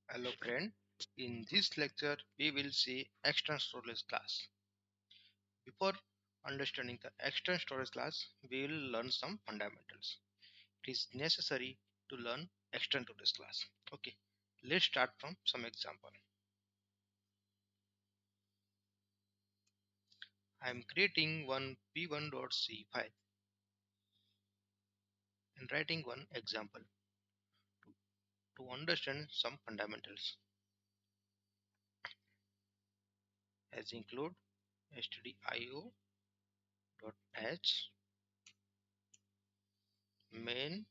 Hello friend, in this lecture we will see external storage class. Before understanding the external storage class, we will learn some fundamentals. It is necessary to learn external storage class. Okay, let's start from some example. I am creating one p1.c file and writing one example to understand some fundamentals as include stdio.h main.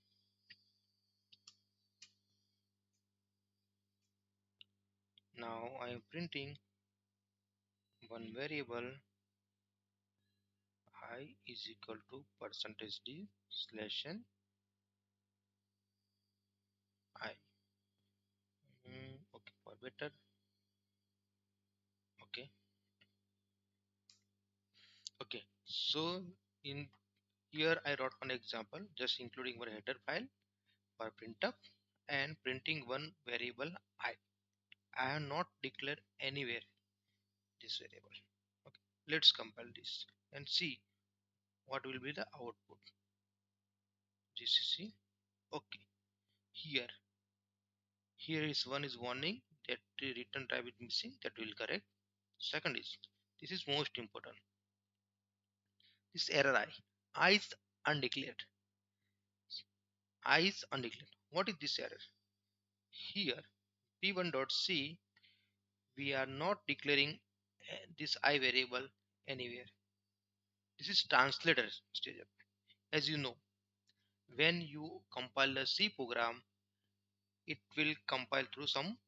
Now I am printing one variable I is equal to percentage d slash n I. Okay, for better. Okay, okay. So in here I wrote one example, just including one header file for printf and printing one variable I. I have not declared anywhere this variable. Okay, let's compile this and see what will be the output. GCC. Okay, here is one is warning that the return type is missing. That will correct. Second is this is most important. This error I is undeclared. I is undeclared. What is this error? Here p1.c we are not declaring this I variable anywhere. This is translator stage. As you know, when you compile a C program, it will compile through some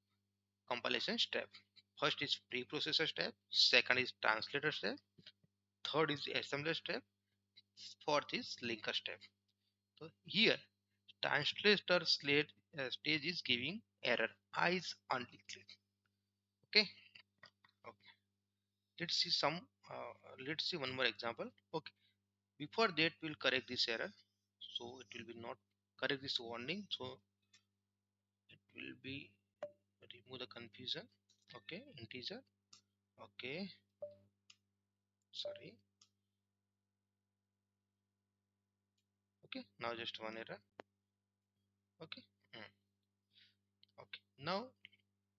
compilation step. First is preprocessor step, second is translator step, third is assembler step, fourth is linker step. So here translator stage is giving error. I is undeclared. Okay. Okay. Let's see some. Let's see one more example. Okay. Before that, we'll correct this error. So it will be not correct this warning. So it will be remove the confusion. Okay. Integer. Okay. Sorry. Okay. Now just one error. Okay. Okay. Now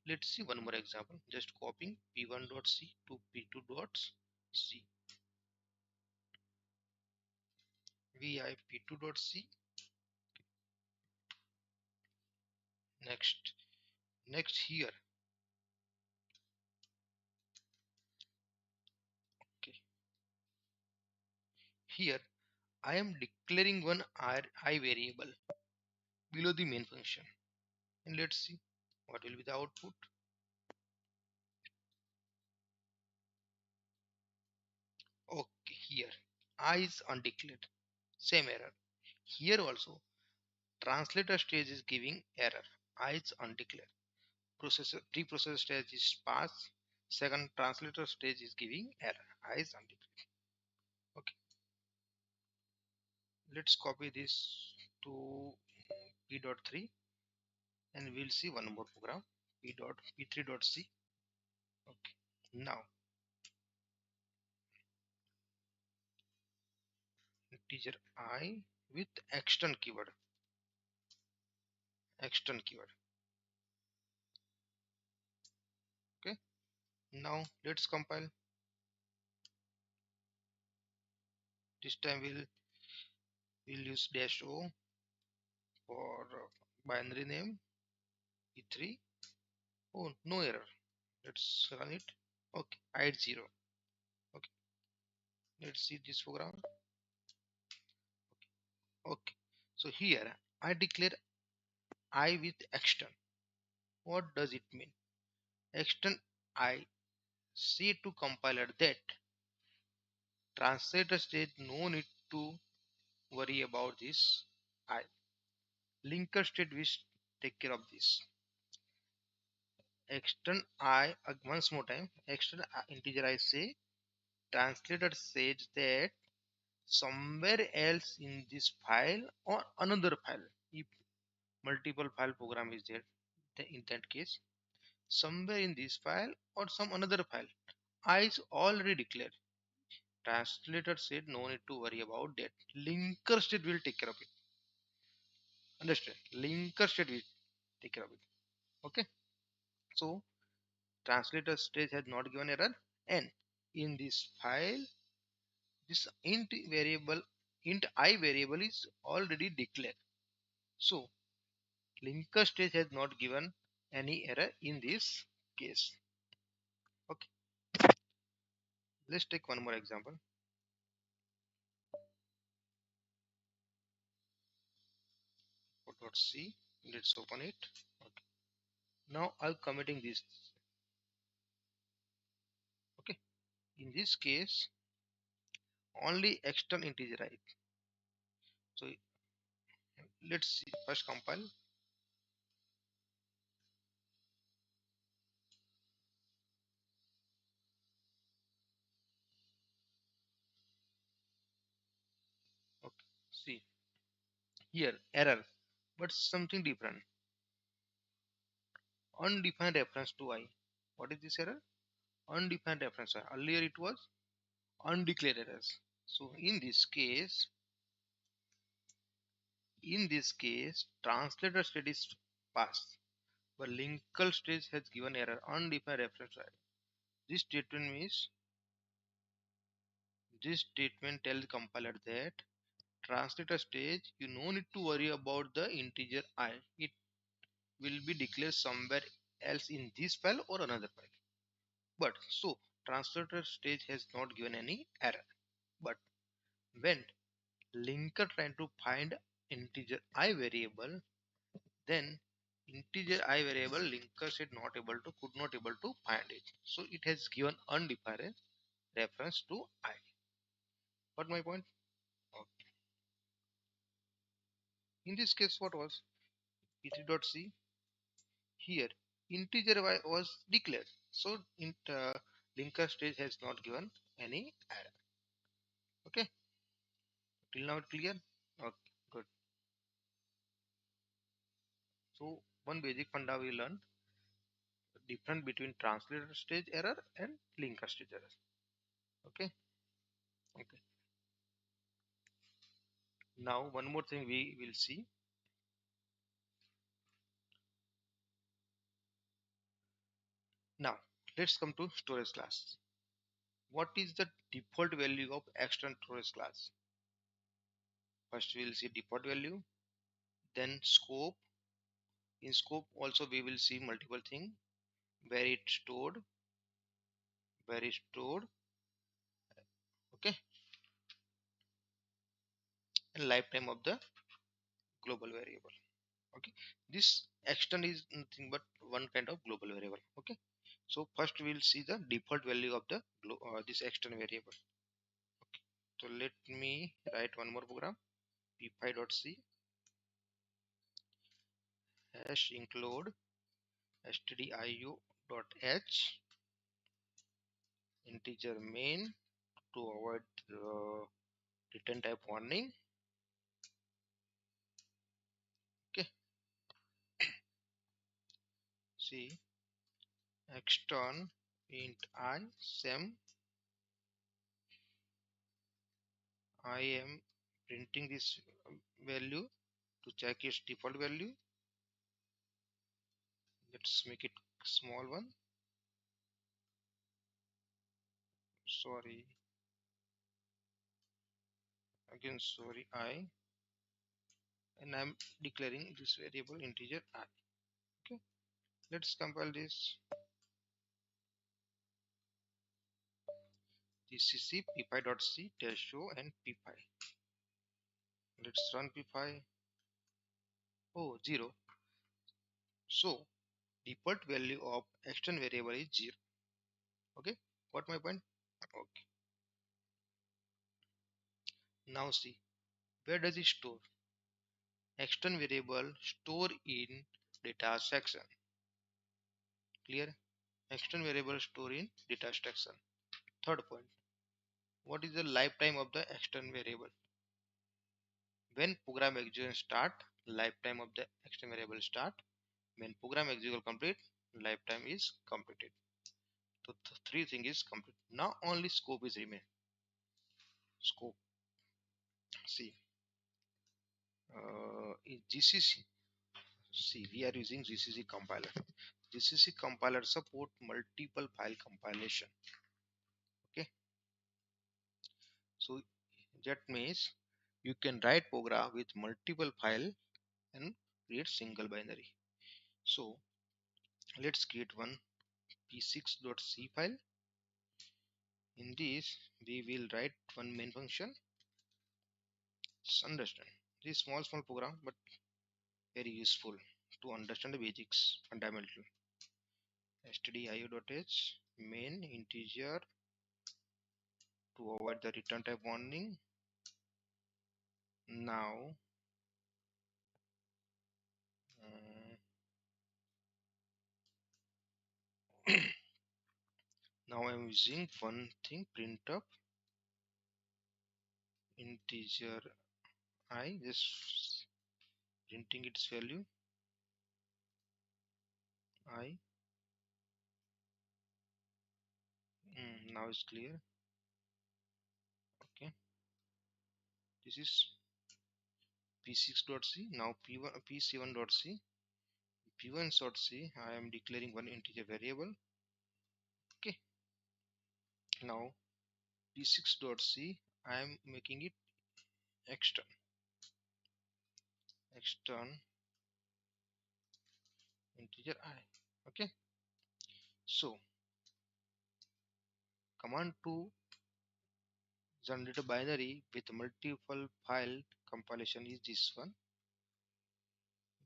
let's see one more example. Just copying p1.c to p2.c. Vi p2.c. Next here. Okay. Here I am declaring one I variable below the main function. And let's see what will be the output. Okay, here I is undeclared. Same error. Here also translator stage is giving error. I is undeclared. Preprocessor stage is pass. Second translator stage is giving error. I is undeclared. Okay, let's copy this to p.3 and we'll see one more program p3.c. Okay, now integer I with extern keyword. Extern keyword. Okay, now let's compile. This time we'll use dash o for binary name p3. Oh, no error. Let's run it. Okay, I had 0. Okay, let's see this program. Okay, so here I declare I with extern. What does it mean? Extern I say to compiler that translator stage no need to worry about this I. Linker state will take care of this. Extern I once more time. Extern integer I say translator says that somewhere else in this file or another file, if multiple file program is there in that case, somewhere in this file or some another file. I is already declared. Translator said no need to worry about that. Linker state will take care of it. Understand? Linker state will take care of it. Okay. So translator stage has not given error, and in this file this int I variable is already declared. So linker stage has not given any error in this case. Okay, let's take one more example. .c, let's open it. Okay, now I'm committing this. Okay, in this case only external integer right. So let's see, first compile. Okay, see here error, but something different. Undefined reference to I. What is this error? Undefined reference I. Earlier it was undeclared errors. So in this case translator state is passed, but linker stage has given error undefined reference I. This statement tells compiler that translator stage you no need to worry about the integer I. It will be declared somewhere else in this file or another file. But so translator stage has not given any error. But when linker trying to find integer I variable, then integer I variable linker said could not able to find it. So it has given undefined reference to I. Got my point? Okay. In this case, what was p3.c? Here integer y was declared. So linker stage has not given any error. Okay, till now it clear? Okay, good. So one basic funda we learned, difference between translator stage error and linker stage error. Okay, okay. Now one more thing we will see. Now let's come to storage class. What is the default value of external storage class? First we will see default value, then scope. In scope also we will see multiple things, where it's stored, where it's stored, okay, and lifetime of the global variable. Okay, this extern is nothing but one kind of global variable. Okay, so first we will see the default value of the this extern variable. Okay, so let me write one more program, p5.c hash include stdio.h integer main to avoid return type warning. Okay, see extern int I sem I am printing this value to check its default value. Let's make it small one. Sorry, again sorry I, and I'm declaring this variable integer I. Okay, let's compile this. This is c p5.c test show and p5. Let's run p5. Oh, 0. So default value of external variable is 0. Okay, got my point? Okay, now see, where does it store? External variable store in data section. Clear? External variable store in data section. Third point, what is the lifetime of the external variable? When program execution start, lifetime of the external variable start. When program execution complete, lifetime is completed. So three thing is complete. Now only scope is remain. Scope. See, in GCC. See, we are using GCC compiler. GCC compiler support multiple file compilation. Okay, so that means you can write program with multiple file and create single binary. So let's create one p6.c file. In this we will write one main function. Just understand this small program but very useful to understand the basics fundamental. stdio.h main integer to avoid the return type warning. Now now I'm using one thing, printf integer I, just printing its value I. Now it's clear. Okay, this is p6.c. Now p1 p7.c. p1.c I am declaring one integer variable. Okay, now p6.c I am making it extern. Extern integer I. Okay, so command to generate a binary with multiple file compilation is this one,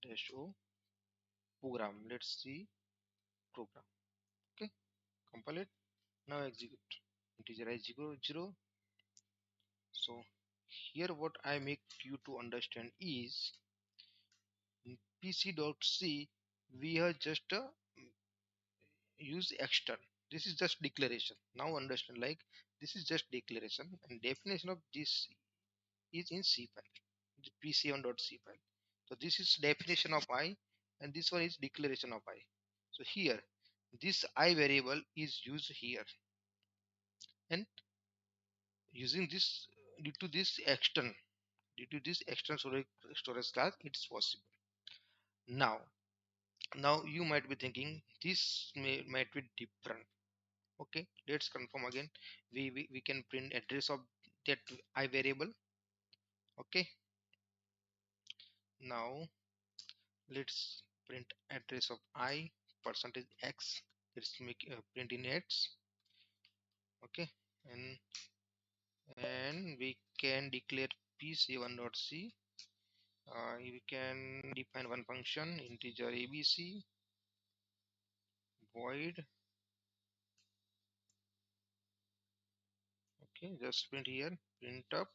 dash o program. Let's see program. Okay, compile it. Now execute. Integer is 0 0. So here what I make you to understand is in pc.c we are just use extern. This is just declaration. Now understand, like this is just declaration and definition of this is in C file, the pc1.c file. So this is definition of I and this one is declaration of I. So here this I variable is used here and using this due to this external storage class it's possible. Now you might be thinking this might be different. Okay, let's confirm again. We can print address of that I variable. Okay, now let's print address of I percentage x. Let's make print in x. Okay, and we can declare pc1.c. We can define one function integer abc void. Okay, just print here print up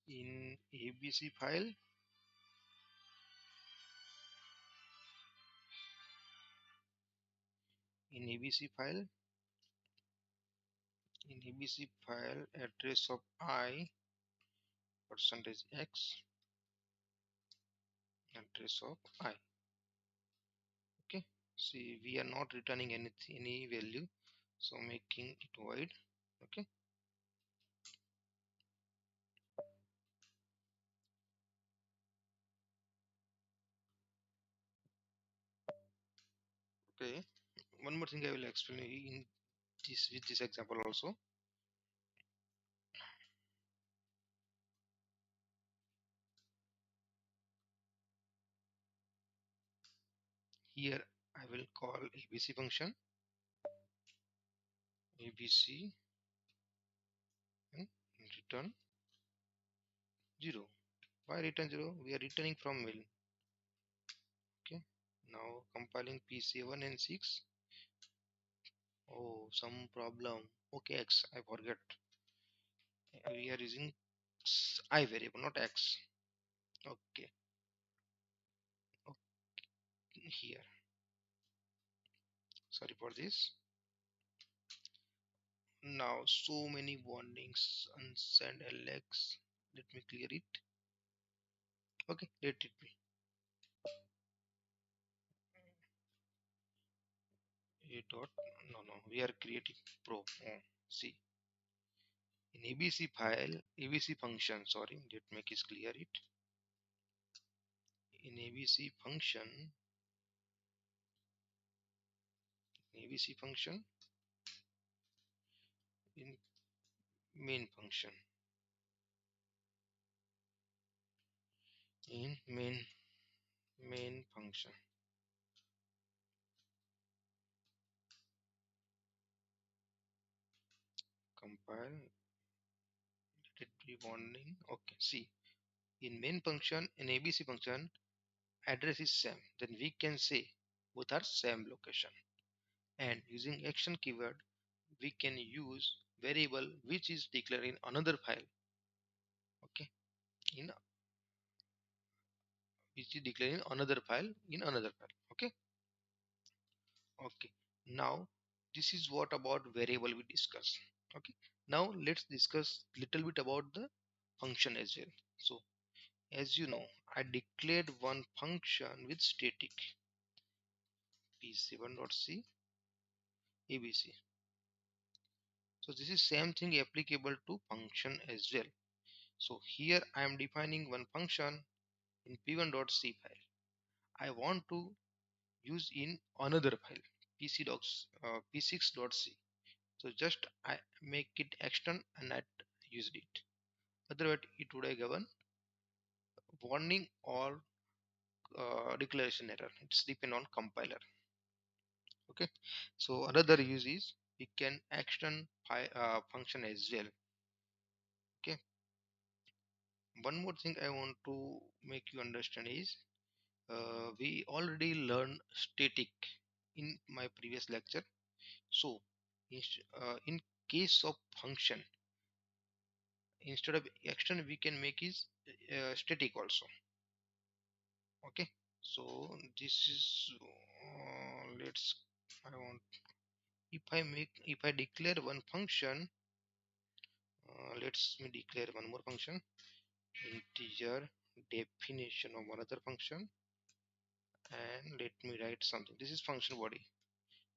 in abc file. In abc file in abc file address of I percentage x address of I. Okay, see we are not returning any value, so making it void. Okay, okay, one more thing I will explain in this with this example also. Here I will call abc function abc and return 0. Why return 0? We are returning from main. Okay, now compiling pc1 and 6. Oh, some problem. Okay, x I forget. We are using I variable, not x. Okay, okay, here. Sorry for this. Now so many warnings. Unsend Alex. Let me clear it. Okay, let it be. a dot. No, we are creating pro. Oh, see, in ABC file, ABC function. Sorry, let me make it clear. It in ABC function in main function in main function. Compile. Let it be warning. Okay, see, in main function in ABC function address is same. Then we can say both are same location. And using action keyword, we can use variable which is declared in another file. Okay, in which is declared in another file Okay. Okay, now this is what about variable we discuss. Okay, now let's discuss little bit about the function as well. So as you know, I declared one function with static p7.c abc. So this is same thing applicable to function as well. So here I am defining one function in p1.c file. I want to use in another file p6.c. So just I make it extern and I used it. Otherwise it would have given warning or declaration error. It's depend on compiler. Okay. So another use is we can extend function as well. Okay. One more thing I want to make you understand is we already learned static in my previous lecture. So in case of function, instead of external we can make is static also. Okay, so this is let's I want if I declare one function, let's me declare one more function, integer definition of another function, and let me write something. This is function body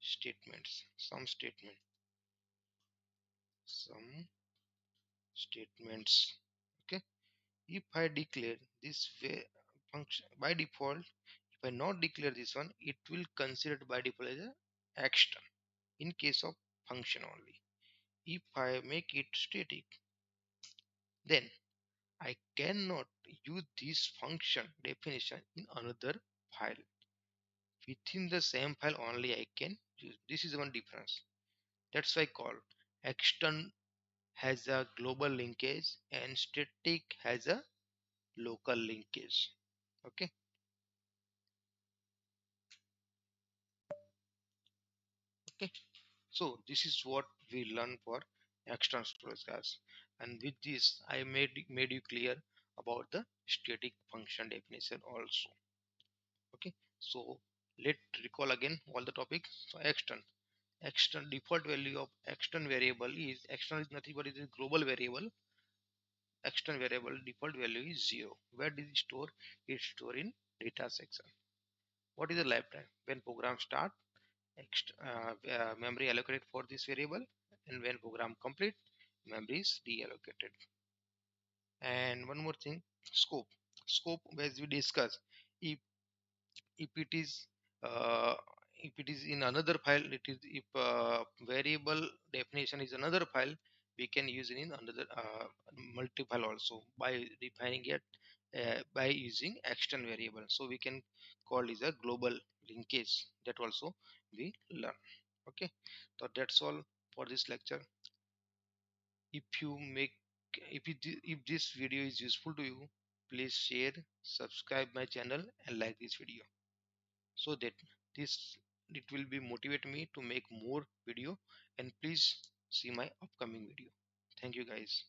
statements, some statements. Okay, if I declare this way function by default, if I not declare this one, it will considered by default as a extern in case of function only. If I make it static, then I cannot use this function definition in another file. Within the same file only I can use. This is one difference. That's why call extern has a global linkage and static has a local linkage. Okay. Okay. So this is what we learn for external storage guys. And with this, I made you clear about the static function definition also. Okay. So let's recall again all the topics. So external default value of external variable is external is nothing but it is global variable. External variable default value is 0. Where did it store? It store in data section. What is the lifetime? When program start, memory allocated for this variable, and when program complete, memory is deallocated. And one more thing, scope as we discussed, if if it is uh, if it is in another file, it is if variable definition is another file, we can use it in another multi-file also by defining it by using external variable. So we can call is a global linkage, that also we learn. Okay, so that's all for this lecture. If you make if this video is useful to you, please share, subscribe my channel and like this video, so that this it will be motivate me to make more video. And please see my upcoming video. Thank you guys.